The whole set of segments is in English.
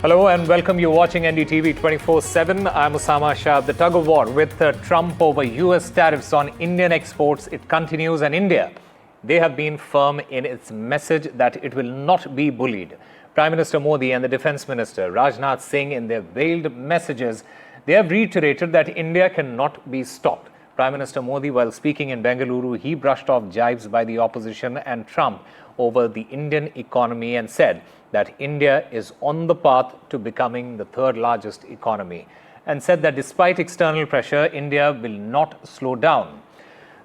Hello and welcome. You're watching NDTV 24/7. I'm Osama Shah. The tug of war with Trump over US tariffs on Indian exports, it continues, and India, they have been firm in its message that it will not be bullied. Prime Minister Modi and the Defence Minister Rajnath Singh, in their veiled messages, they have reiterated that India cannot be stopped. Prime Minister Modi, while speaking in Bengaluru, he brushed off jibes by the opposition and Trump over the Indian economy and said that India is on the path to becoming the third largest economy, and said that despite external pressure, India will not slow down.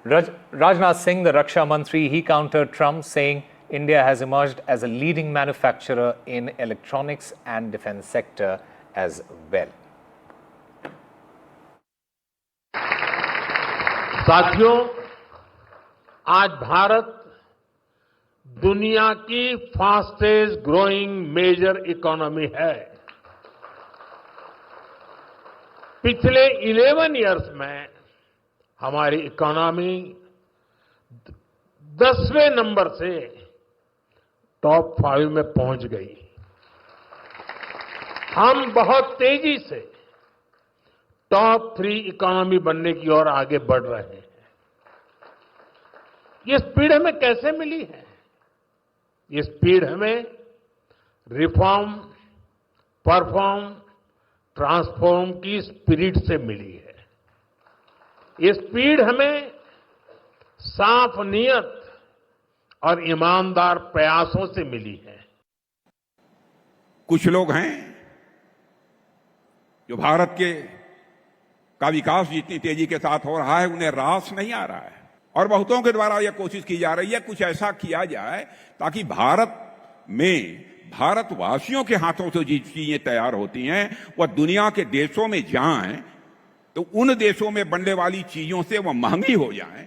Rajnath Singh, the Raksha Mantri, he countered Trump, saying India has emerged as a leading manufacturer in electronics and defense sector as well. साथियों, आज भारत दुनिया की fastest growing major economy है। पिछले 11 years में हमारी economy 10वें number से टॉप 5 में पहुंच गई। हम बहुत तेजी से टॉप 3 इकोनॉमी बनने की ओर आगे बढ़ रहे हैं। ये स्पीड हमें कैसे मिली है? ये स्पीड हमें रिफॉर्म, परफॉर्म, ट्रांसफॉर्म की स्पिरिट से मिली है। ये स्पीड हमें साफ नीयत और ईमानदार प्रयासों से मिली है। कुछ लोग हैं जो भारत का विकास जितनी तेजी के साथ हो रहा है उन्हें रास नहीं आ रहा है, और बहुतों के द्वारा यह कोशिश की जा रही है कुछ ऐसा किया जाए ताकि भारत में भारतवासियों के हाथों से जो चीजें तैयार होती हैं वह दुनिया के देशों में जाएं तो उन देशों में बनने वाली चीजों से वह महंगी हो जाएं,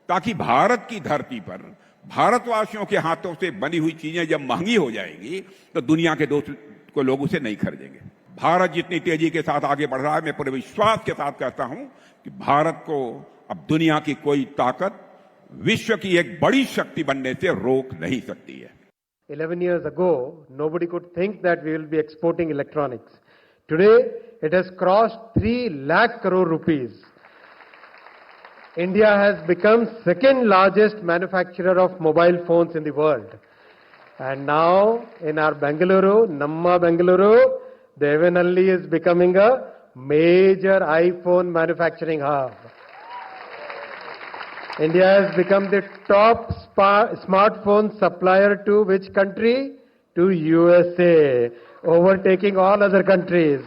ताकि भारत की धरती पर भारतवासियों के हाथों से बनी हुई चीजें जब महंगी हो जाएंगी तो दुनिया के दोस्त लोग उसे नहीं खरीदेंगे। भारत जितनी तेजी के साथ आगे बढ़ रहा है, मैं पूरे विश्वास के साथ कहता हूं कि भारत को अब दुनिया की कोई ताकत विश्व की एक बड़ी शक्ति बनने से रोक नहीं सकती है। 11 years ago, nobody could think that we will be exporting electronics. Today, it has crossed 3 lakh crore rupees. India has become second largest manufacturer of mobile phones in the world. And now, in our Bengaluru, Namma Bengaluru, Devanalli is becoming a major iPhone manufacturing hub. India has become the top smartphone supplier to which country? To USA, overtaking all other countries.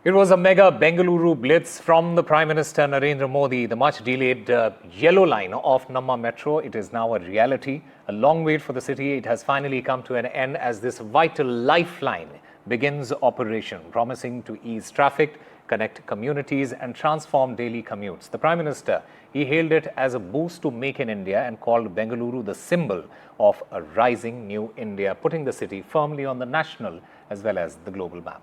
It was a mega Bengaluru blitz from the Prime Minister Narendra Modi. The much delayed yellow line of Namma Metro, it is now a reality. A long wait for the city, it has finally come to an end as this vital lifeline begins operation, promising to ease traffic, connect communities and transform daily commutes. The Prime Minister, he hailed it as a boost to Make in India and called Bengaluru the symbol of a rising new India, putting the city firmly on the national as well as the global map.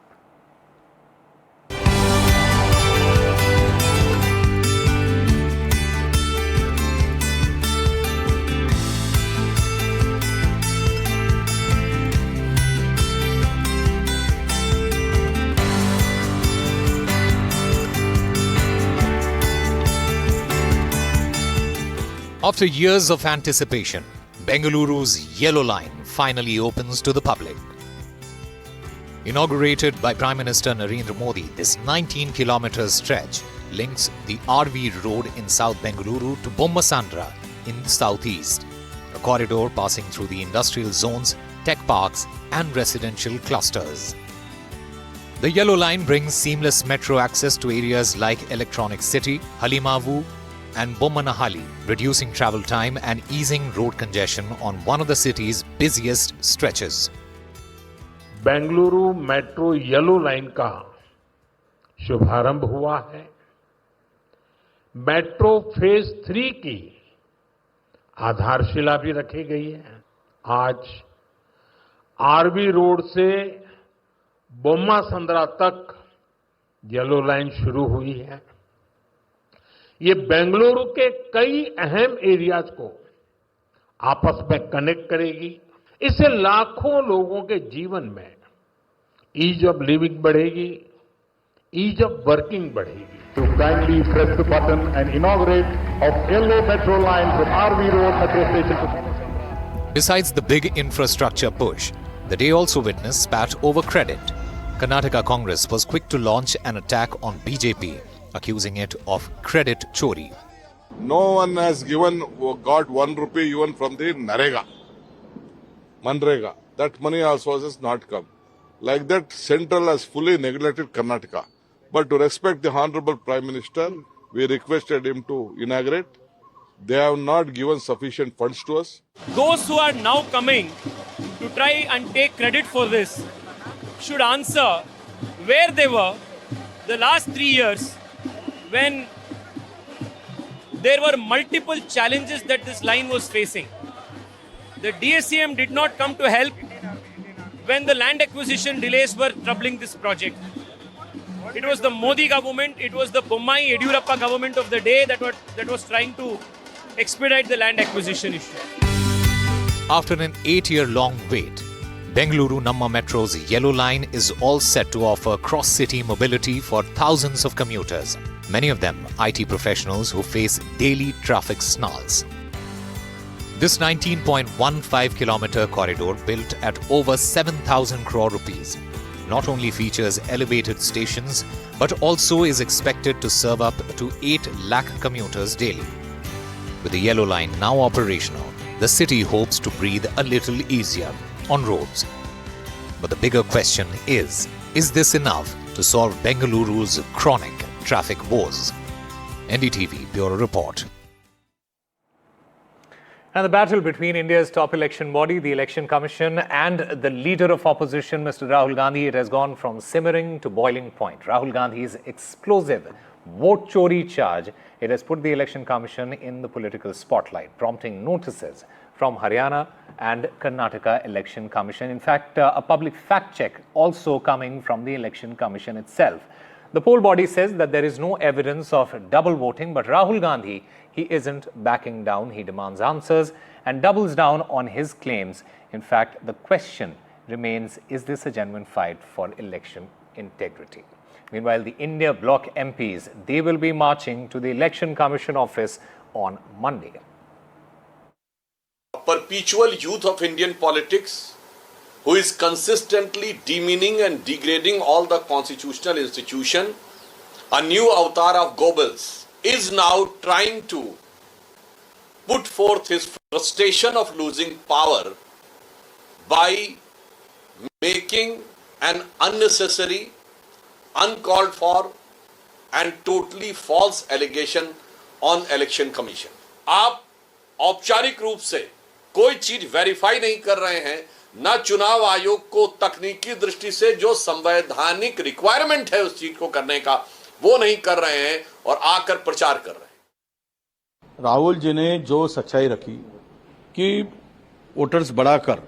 After years of anticipation, Bengaluru's Yellow Line finally opens to the public. Inaugurated by Prime Minister Narendra Modi, this 19-kilometer stretch links the RV Road in South Bengaluru to Bommasandra in the southeast, a corridor passing through the industrial zones, tech parks and residential clusters. The Yellow Line brings seamless metro access to areas like Electronic City, Halimavu and Bommanahali, reducing travel time and easing road congestion on one of the city's busiest stretches. Bengaluru metro yellow line का शुभारंभ हुआ है। Metro phase 3 की आधारशिला भी रखी गई है। आज आरबी रोड से बोम्मा संद्रा तक येलो लाइन शुरू हुई है। ये बेंगलुरु के कई अहम एरियाज को आपस में कनेक्ट करेगी। इससे लाखों लोगों के जीवन में ईज ऑफ लिविंग बढ़ेगी, ईज ऑफ वर्किंग बढ़ेगी। To kindly press the button and inaugurate of yellow metro line from RV Road metro station to Besides the big infrastructure push, the day also witnessed spat over credit. Karnataka Congress was quick to launch an attack on BJP, accusing it of credit chori. No one has got 1 rupee even from the Manrega. That money also has not come. Like that, Central has fully neglected Karnataka. But to respect the Honorable Prime Minister, we requested him to inaugurate. They have not given sufficient funds to us. Those who are now coming to try and take credit for this should answer where they were the last 3 years when there were multiple challenges that this line was facing. The DSCM did not come to help when the land acquisition delays were troubling this project. It was the Modi government, it was the Bommai Yediyurappa government of the day that was trying to expedite the land acquisition issue. After an 8-year-long wait, Bengaluru Namma Metro's Yellow Line is all set to offer cross-city mobility for thousands of commuters, many of them IT professionals who face daily traffic snarls. This 19.15-kilometer corridor, built at over 7,000 crore rupees, not only features elevated stations but also is expected to serve up to 8 lakh commuters daily. With the Yellow Line now operational, the city hopes to breathe a little easier on roads. But the bigger question is this enough to solve Bengaluru's chronic traffic woes? NDTV Bureau Report. And the battle between India's top election body, the Election Commission, and the leader of opposition, Mr. Rahul Gandhi, it has gone from simmering to boiling point. Rahul Gandhi's explosive vote chori charge, it has put the Election Commission in the political spotlight, prompting notices from Haryana and Karnataka Election Commission. In fact, a public fact check also coming from the Election Commission itself. The poll body says that there is no evidence of double voting, but Rahul Gandhi, he isn't backing down. He demands answers and doubles down on his claims. In fact, the question remains, is this a genuine fight for election integrity? Meanwhile, the India bloc MPs, they will be marching to the Election Commission office on Monday. Perpetual youth of Indian politics who is consistently demeaning and degrading all the constitutional institution, a new avatar of Goebbels, is now trying to put forth his frustration of losing power by making an unnecessary, uncalled for and totally false allegation on Election Commission. आप औपचारिक रूप से कोई चीज verify नहीं कर रहे हैं, न चुनाव आयोग को तकनीकी दृष्टि से जो संवैधानिक रिक्वायरमेंट है उस चीज को करने का वो नहीं कर रहे हैं और आकर प्रचार कर रहे हैं। राहुल जी ने जो सच्चाई रखी कि वोटर्स बढ़ाकर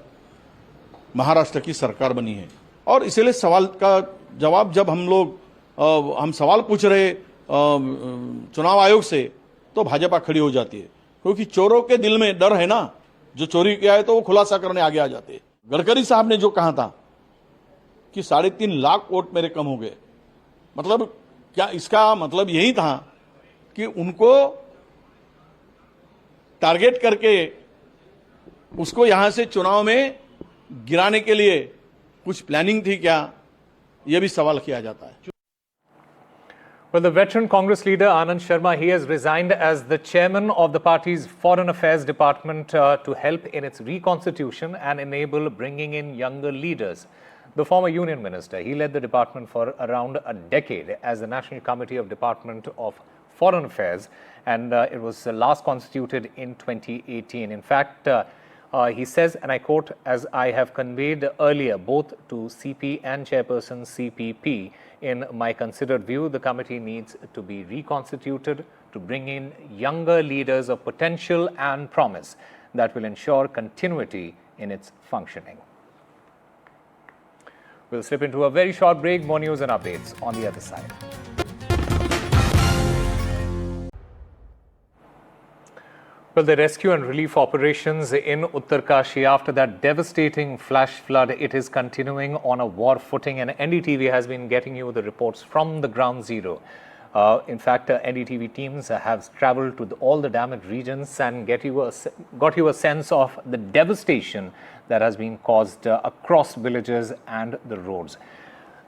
महाराष्ट्र की सरकार बनी है, और इसलिए सवाल का जवाब जब हम सवाल पूछ रहे चुनाव आयोग से तो भाजपा खड़ी हो जाती है, क्योंकि चोरों के दिल में डर है ना, जो चोरी किया है तो वो खुलासा करने आगे आ जाते हैं। गडकरी साहब ने जो कहा था कि 3.5 लाख वोट मेरे कम हो गए, मतलब क्या इसका मतलब यही था कि उनको टारगेट करके उसको यहां से चुनाव में गिराने के लिए कुछ प्लानिंग थी क्या, यह भी सवाल किया जाता है। Well, the veteran Congress leader Anand Sharma, he has resigned as the chairman of the party's Foreign Affairs Department to help in its reconstitution and enable bringing in younger leaders. The former union minister, he led the department for around a decade as the National Committee of Department of Foreign Affairs, and it was last constituted in 2018. In fact, he says, and I quote, "As I have conveyed earlier both to CP and Chairperson CPP, in my considered view, the committee needs to be reconstituted to bring in younger leaders of potential and promise that will ensure continuity in its functioning." We'll slip into a very short break. More news and updates on the other side. Well, the rescue and relief operations in Uttarkashi after that devastating flash flood, it is continuing on a war footing, and NDTV has been getting you the reports from the ground zero. In fact, NDTV teams have traveled to all the damaged regions and got you a sense of the devastation that has been caused across villages and the roads.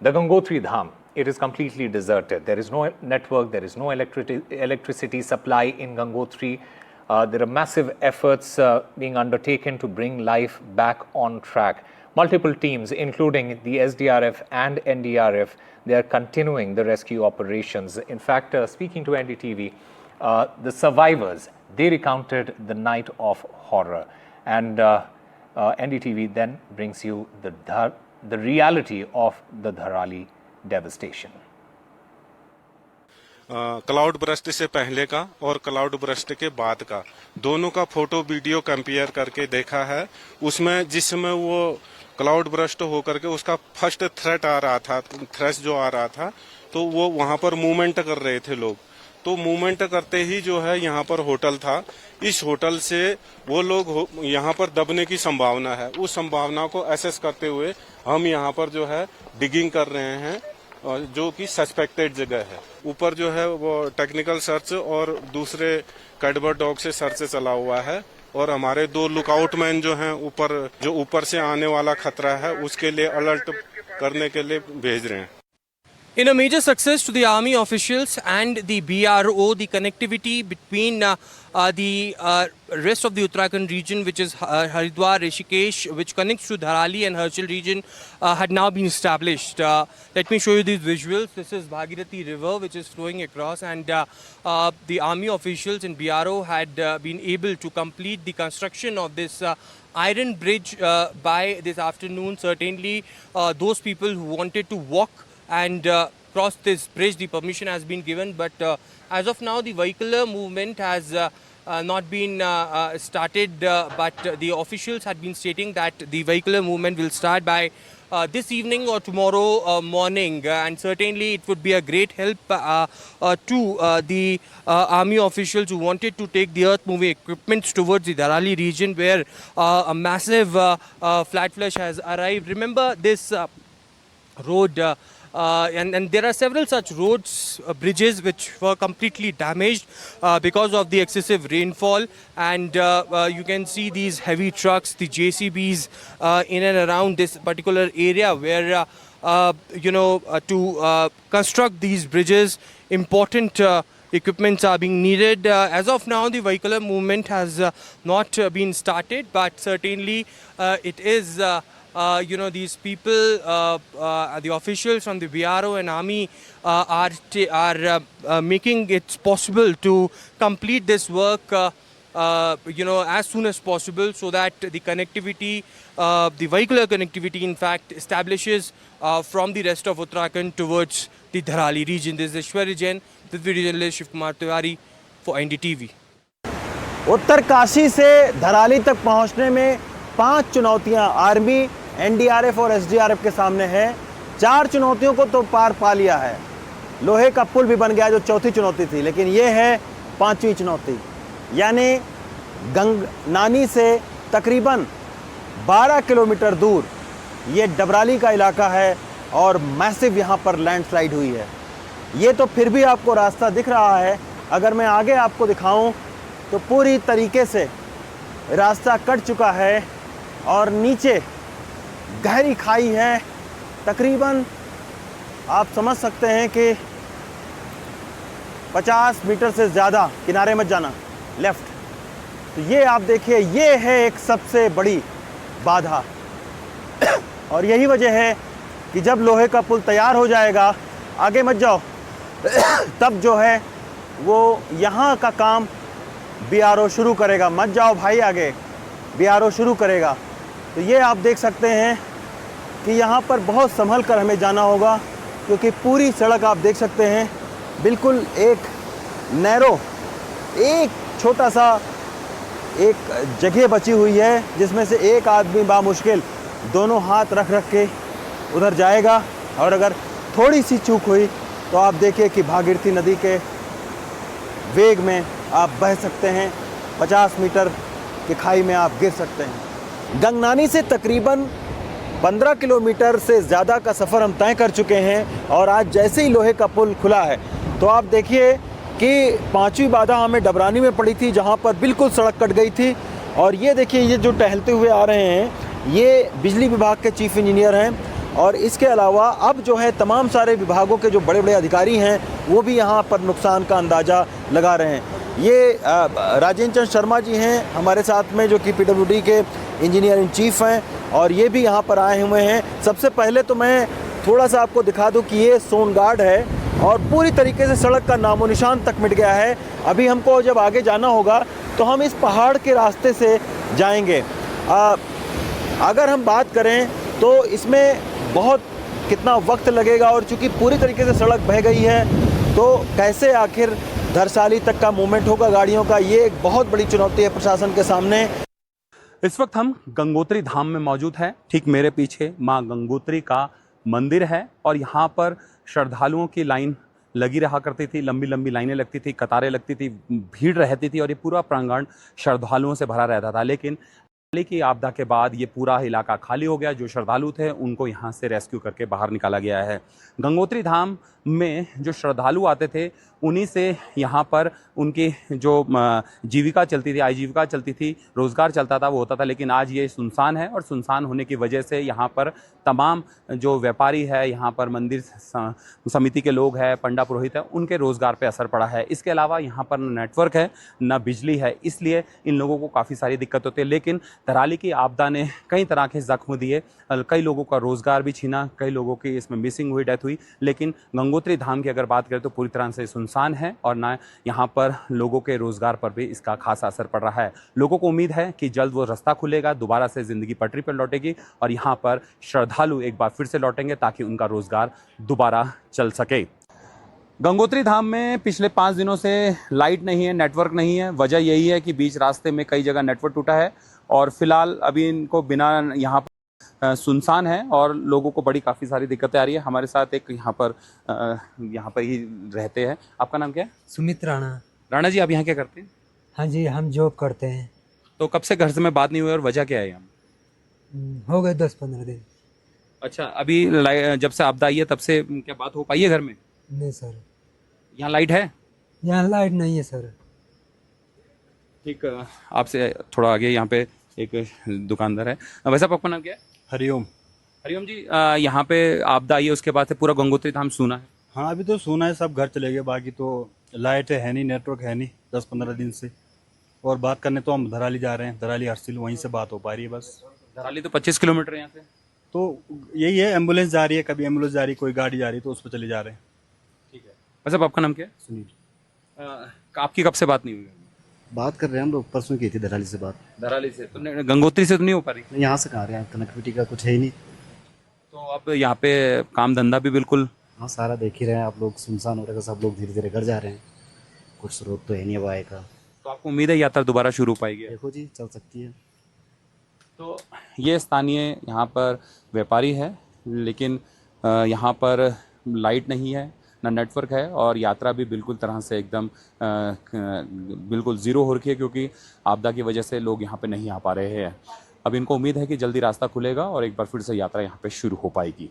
The Gangotri Dham, it is completely deserted. There is no network, there is no electricity supply in Gangotri. There are massive efforts being undertaken to bring life back on track. Multiple teams, including the SDRF and NDRF, they are continuing the rescue operations. In fact, speaking to NDTV, the survivors, they recounted the night of horror. And NDTV then brings you the reality of the Dharali devastation. Cloud burst से पहले का और cloud burst के बाद का दोनों का photo video compare करके देखा है। उसमें जिसमें वो क्लाउड बरस्ट होकर के उसका फर्स्ट थ्रेट आ रहा था, थ्रेस जो आ रहा था, तो वो वहां पर मूवमेंट कर रहे थे लोग। तो मूवमेंट करते ही जो है यहाँ पर होटल था, इस होटल से वो लोग यहाँ पर दबने की संभावना है। उस संभावना को एसेस करते हुए हम यहाँ पर जो है डिगिंग कर रहे हैं, जो कि सस्पेक्टेड जगह है। ऊपर जो है वो टेक्निकल सर्च और दूसरे कैडबर डॉग से सर्च चला हुआ है, और हमारे 2 लुकआउट मैन जो हैं ऊपर से आने वाला खतरा है उसके लिए अलर्ट करने के लिए भेज रहे हैं। In a major success to the army officials and the BRO, the connectivity between the rest of the Uttarakhand region, which is Haridwar, Rishikesh, which connects to Dharali and Harchal region, had now been established. Let me show you these visuals. This is Bhagirathi River, which is flowing across, and the army officials and BRO had been able to complete the construction of this iron bridge by this afternoon. Certainly, those people who wanted to walk and cross this bridge, the permission has been given, but as of now the vehicular movement has not been started, but the officials had been stating that the vehicular movement will start by this evening or tomorrow morning, and certainly it would be a great help to the army officials who wanted to take the earth moving equipment towards the Dharali region, where a massive flat flash has arrived. Remember this road, and there are several such roads, bridges which were completely damaged because of the excessive rainfall, and you can see these heavy trucks, the JCBs in and around this particular area where to construct these bridges, important equipments are being needed. As of now, the vehicular movement has not been started, but certainly it is these people, the officials from the BRO and army are making it possible to complete this work as soon as possible, so that the connectivity, the vehicular connectivity in fact establishes from the rest of Uttarakhand towards the Dharali region. This is Ishwari Jain, this video journalist Shiv Kumar Tiwari for NDTV. Uttarkashi से धराली तक पहुंचने में 5 चुनौतियां army, NDRF और SDRF के सामने है। 4 चुनौतियों को तो पार पा लिया है, लोहे का पुल भी बन गया जो चौथी चुनौती थी, लेकिन ये है 5वीं चुनौती, यानी गंगनानी से तकरीबन 12 किलोमीटर दूर ये डबराली का इलाका है और मैसिव यहाँ पर लैंडस्लाइड हुई है। ये तो फिर भी आपको रास्ता दिख रहा है, अगर मैं आगे आपको दिखाऊं तो पूरी तरीके से रास्ता कट चुका है और नीचे गहरी खाई है। तकरीबन आप समझ सकते हैं कि 50 मीटर से ज़्यादा, किनारे मत जाना, लेफ़्ट। तो ये आप देखिए, ये है एक सबसे बड़ी बाधा और यही वजह है कि जब लोहे का पुल तैयार हो जाएगा, आगे मत जाओ, तब जो है वो यहाँ का काम बीआरओ शुरू करेगा। मत जाओ भाई आगे, बीआरओ शुरू करेगा। तो ये आप देख सकते हैं कि यहाँ पर बहुत संभल कर हमें जाना होगा, क्योंकि पूरी सड़क आप देख सकते हैं बिल्कुल एक नैरो, एक छोटा सा एक जगह बची हुई है जिसमें से एक आदमी बामुश्किल दोनों हाथ रख के उधर जाएगा। और अगर थोड़ी सी चूक हुई तो आप देखिए कि भागीरथी नदी के वेग में आप बह सकते हैं, 50 मीटर की खाई में आप गिर सकते हैं। गंगनानी से तकरीबन 15 किलोमीटर से ज़्यादा का सफ़र हम तय कर चुके हैं और आज जैसे ही लोहे का पुल खुला है तो आप देखिए कि 5वीं बाधा हमें डबरानी में पड़ी थी, जहाँ पर बिल्कुल सड़क कट गई थी। और ये देखिए, ये जो टहलते हुए आ रहे हैं ये बिजली विभाग के चीफ इंजीनियर हैं। और इसके अलावा अब जो है तमाम सारे विभागों के जो बड़े बड़े अधिकारी हैं वो भी यहाँ पर नुकसान का अंदाज़ा लगा रहे हैं। ये राजेंद्र चंद्र शर्मा जी हैं हमारे साथ में, जो कि PWD के इंजीनियर इन चीफ हैं, और ये भी यहाँ पर आए हुए हैं। सबसे पहले तो मैं थोड़ा सा आपको दिखा दूँ कि ये सोनगाड है और पूरी तरीके से सड़क का नामो निशान तक मिट गया है। अभी हमको जब आगे जाना होगा तो हम इस पहाड़ के रास्ते से जाएंगे। अगर हम बात करें तो इसमें बहुत कितना वक्त लगेगा, और चूंकि पूरी तरीके से सड़क बह गई है तो कैसे आखिर धरसाली तक का मूवमेंट होगा गाड़ियों का, ये एक बहुत बड़ी चुनौती है प्रशासन के सामने। इस वक्त हम गंगोत्री धाम में मौजूद हैं। ठीक मेरे पीछे मां गंगोत्री का मंदिर है और यहाँ पर श्रद्धालुओं की लाइन लगी रहा करती थी, लंबी लंबी लाइनें लगती थी, कतारें लगती थी, भीड़ रहती थी और ये पूरा प्रांगण श्रद्धालुओं से भरा रहता था। लेकिन हाल की आपदा के बाद ये पूरा इलाका खाली हो गया। जो श्रद्धालु थे उनको यहाँ से रेस्क्यू करके बाहर निकाला गया है। गंगोत्री धाम में जो श्रद्धालु आते थे उन्हीं से यहाँ पर उनकी जो जीविका चलती थी, आजीविका चलती थी, रोज़गार चलता था, वो होता था। लेकिन आज ये सुनसान है और सुनसान होने की वजह से यहाँ पर तमाम जो व्यापारी है, यहाँ पर मंदिर समिति के लोग हैं, पंडा पुरोहित है, उनके रोज़गार पे असर पड़ा है। इसके अलावा यहाँ पर न नेटवर्क है न बिजली है, इसलिए इन लोगों को काफ़ी सारी दिक्कत होती है। लेकिन धराली की आपदा ने कई तरह के जख्म दिए, कई लोगों का रोज़गार भी छीना, कई लोगों की इसमें मिसिंग हुई, डेथ हुई। लेकिन गंगोत्री धाम की अगर बात करें तो पूरी तरह से सुनसान है और ना यहाँ पर लोगों के रोज़गार पर भी इसका खासा असर पड़ रहा है। लोगों को उम्मीद है कि जल्द वो रास्ता खुलेगा, दोबारा से ज़िंदगी पटरी पर लौटेगी और यहाँ पर श्रद्धालु एक बार फिर से लौटेंगे ताकि उनका रोज़गार दोबारा चल सके। गंगोत्री धाम में पिछले 5 दिनों से लाइट नहीं है, नेटवर्क नहीं है। वजह यही है कि बीच रास्ते में कई जगह नेटवर्क टूटा है और फिलहाल अभी इनको बिना यहाँ सुनसान है और लोगों को बड़ी काफ़ी सारी दिक्कतें आ रही है। हमारे साथ एक यहाँ पर ही रहते हैं। आपका नाम क्या है? सुमित राणा। राणा जी, आप यहाँ क्या करते हैं? हाँ जी, हम जॉब करते हैं। तो कब से घर से में बात नहीं हुई और वजह क्या है यहाँ? हो गए 10-15 दिन। अच्छा, अभी जब से आपदा आई है तब से क्या बात हो पाई है घर में? नहीं सर। यहाँ लाइट है? यहाँ लाइट नहीं है सर। ठीक, आपसे थोड़ा आगे यहाँ पे एक दुकानदार है। वैसे आपका नाम क्या है? हरिओम। हरिओम जी, यहाँ पे आपदा आई है उसके बाद से पूरा गंगोत्री धाम सूना है? हाँ, अभी तो सूना है, सब घर चले गए। बाकी तो लाइट है नहीं, नेटवर्क है नहीं 10-15 दिन से। और बात करने तो हम धराली जा रहे हैं, धराली हरसिल, वहीं से बात हो पा रही है बस। धराली तो 25 किलोमीटर है यहाँ से। तो यही है, एम्बुलेंस जा रही है, कभी एम्बुलेंस जा रही है, कोई गाड़ी जा रही है तो उस पर चले जा रहे हैं। ठीक है। वैसे आपका नाम क्या है? सुनील। आपकी कब से बात नहीं हुई? बात कर रहे हैं हम लोग, परसों की थी धराली से बात। धराली से? तो गंगोत्री से तो नहीं हो पा रही? यहाँ से कहाँ रहे हैं, कनेक्टिविटी का कुछ है ही नहीं। तो अब यहाँ पे काम धंधा भी बिल्कुल? हाँ, सारा देख ही रहे हैं आप लोग, सुनसान हो रहा है, सब लोग धीरे धीरे घर जा रहे हैं, कुछ स्रोत तो है नहीं अब आए का। तो आपको उम्मीद है यात्रा दोबारा शुरू हो पाएगी? देखो जी, चल सकती है। तो ये स्थानीय यहाँ पर व्यापारी है, लेकिन यहाँ पर लाइट नहीं है, ना नेटवर्क है और यात्रा भी बिल्कुल तरह से एकदम बिल्कुल ज़ीरो हो रखी है क्योंकि आपदा की वजह से लोग यहाँ पे नहीं आ पा रहे हैं। अब इनको उम्मीद है कि जल्दी रास्ता खुलेगा और एक बार फिर से यात्रा यहाँ पे शुरू हो पाएगी।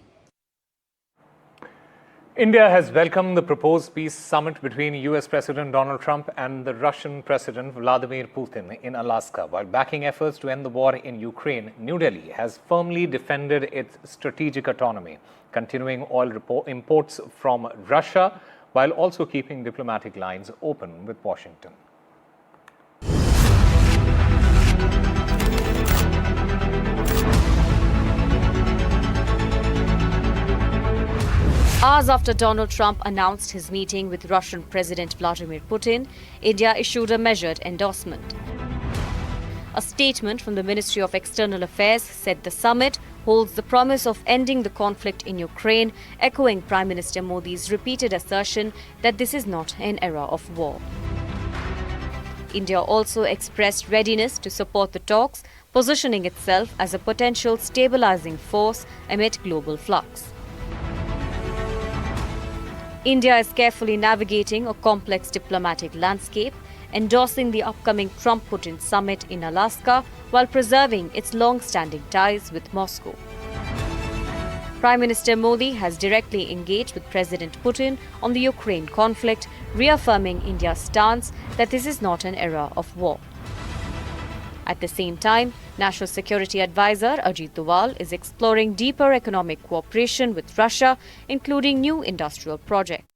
India has welcomed the proposed peace summit between US President Donald Trump and the Russian President Vladimir Putin in Alaska. While backing efforts to end the war in Ukraine, New Delhi has firmly defended its strategic autonomy, continuing oil imports from Russia while also keeping diplomatic lines open with Washington. Hours after Donald Trump announced his meeting with Russian President Vladimir Putin, India issued a measured endorsement. A statement from the Ministry of External Affairs said the summit holds the promise of ending the conflict in Ukraine, echoing Prime Minister Modi's repeated assertion that this is not an era of war. India also expressed readiness to support the talks positioning itself as a potential stabilizing force amid global flux. India is carefully navigating a complex diplomatic landscape, endorsing the upcoming Trump-Putin summit in Alaska while preserving its long-standing ties with Moscow. Prime Minister Modi has directly engaged with President Putin on the Ukraine conflict, reaffirming India's stance that this is not an era of war. At the same time, National Security Advisor Ajit Doval is exploring deeper economic cooperation with Russia, including new industrial projects.